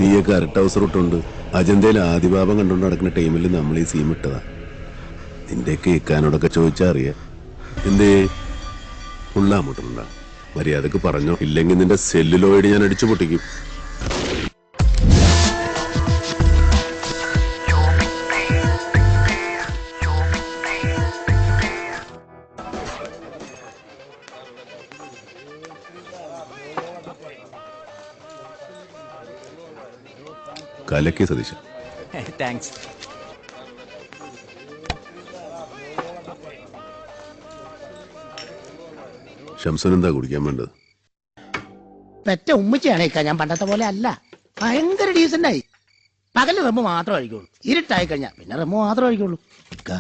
നീയൊക്കെ അരട്ട ഹൗസ് റൂട്ടുണ്ട്. അജന്തയിൽ ആദിഭാവം കണ്ടുകൊണ്ട് നടക്കുന്ന ടൈമിൽ നമ്മൾ ഈ സീം ഇട്ടതാ. നിന്റെയൊക്കെ ഇക്കാനോടൊക്കെ ചോദിച്ചാ അറിയാ. എന്തേ ഉള്ളാമുട്ടുണ്ടാ? മര്യാദക്ക് പറഞ്ഞോ, ഇല്ലെങ്കിൽ നിന്റെ സെല്ലുലോയിഡ് ഞാൻ അടിച്ചു പൊട്ടിക്കും. കലക്കി സതീശ. താങ്ക്സ്. ശംസനെന്താ കുടിക്കാൻ വേണ്ടത്? പെറ്റ ഉമ്മച്ചിയാണ് ഇക്ക. ഞാൻ പണ്ടത്തെ പോലെ അല്ല, ഭയങ്കര ഡീസന്റായി. പകല് റമ്മ് മാത്രം കഴിക്കുള്ളൂ, ഇരുട്ടായി കഴിഞ്ഞാൽ പിന്നെ റമ്മ് മാത്രം കഴിക്കുള്ളൂ. ഇക്ക,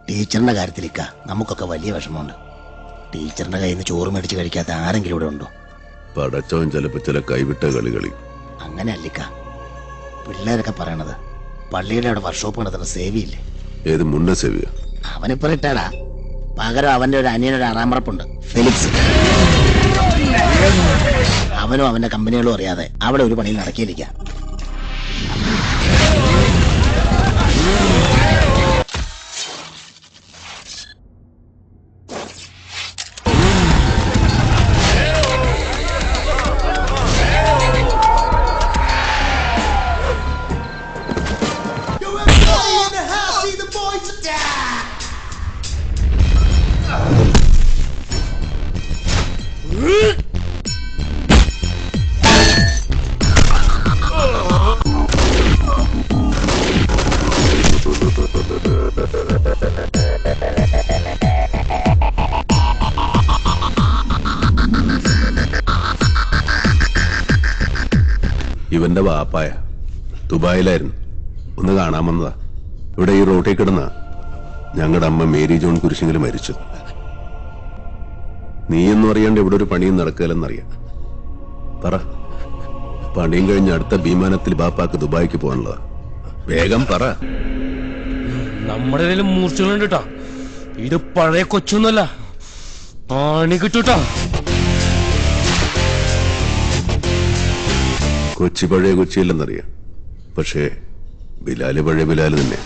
ടീച്ചറിന്റെ കാര്യത്തിൽ ഇക്ക നമുക്കൊക്കെ വലിയ വിഷമമുണ്ട്. ടീച്ചറിന്റെ കയ്യിൽ നിന്ന് ചോറ് മേടിച്ച് കഴിക്കാത്ത ആരെങ്കിലും ഇവിടെ ഉണ്ടോ? പടച്ചവൻ ചിലപ്പോ ചില കൈവിട്ട കളി. അങ്ങനെ അല്ലിക്ക, പിള്ളേരൊക്കെ പറയണത് പള്ളിയുടെ അവിടെ വർക്ക്ഷോപ്പ് നടത്തുന്ന സേവിയില്ലേ? ഏത് മുണ്ട സേവിയ? അവനിപ്പോ റിട്ടയർഡാ. പകരം അവന്റെ ഒരു അനിയനൊരു ആറാമ്പറപ്പുണ്ട്, ഫെലിക്സ്. അവനും അവന്റെ കമ്പനികളും അറിയാതെ അവിടെ ഒരു പണിയിൽ നടക്കിയിരിക്ക. ഇവന്റെ വാപ്പായ ദുബായിലായിരുന്നു, ഒന്ന് കാണാൻ വന്നതാ. ഇവിടെ ഈ റോട്ടിൽ കിടന്ന ഞങ്ങളുടെ അമ്മ മേരി ജോൺ കുരിശിങ്കിലും മരിച്ചു. നീയൊന്നും അറിയാണ്ട് ഇവിടെ ഒരു പണിയും നടക്കില്ലെന്നറിയാം. പറ, പണിയും കഴിഞ്ഞ് അടുത്ത വിമാനത്തിൽ ബാപ്പാക്ക് ദുബായിക്ക് പോകാനുള്ളതാ. വേഗം പറ. നമ്മുടെ കയ്യിലും മൂർച്ചകളുണ്ട് കേട്ടോ. ഇത് പഴയ കൊച്ചൊന്നുമല്ല, പണി കിട്ടൂട്ടോ. കൊച്ചി പഴയ കൊച്ചിയില്ലെന്നറിയാം, പക്ഷേ ബിലാല് പഴയ ബിലാല് തന്നെ.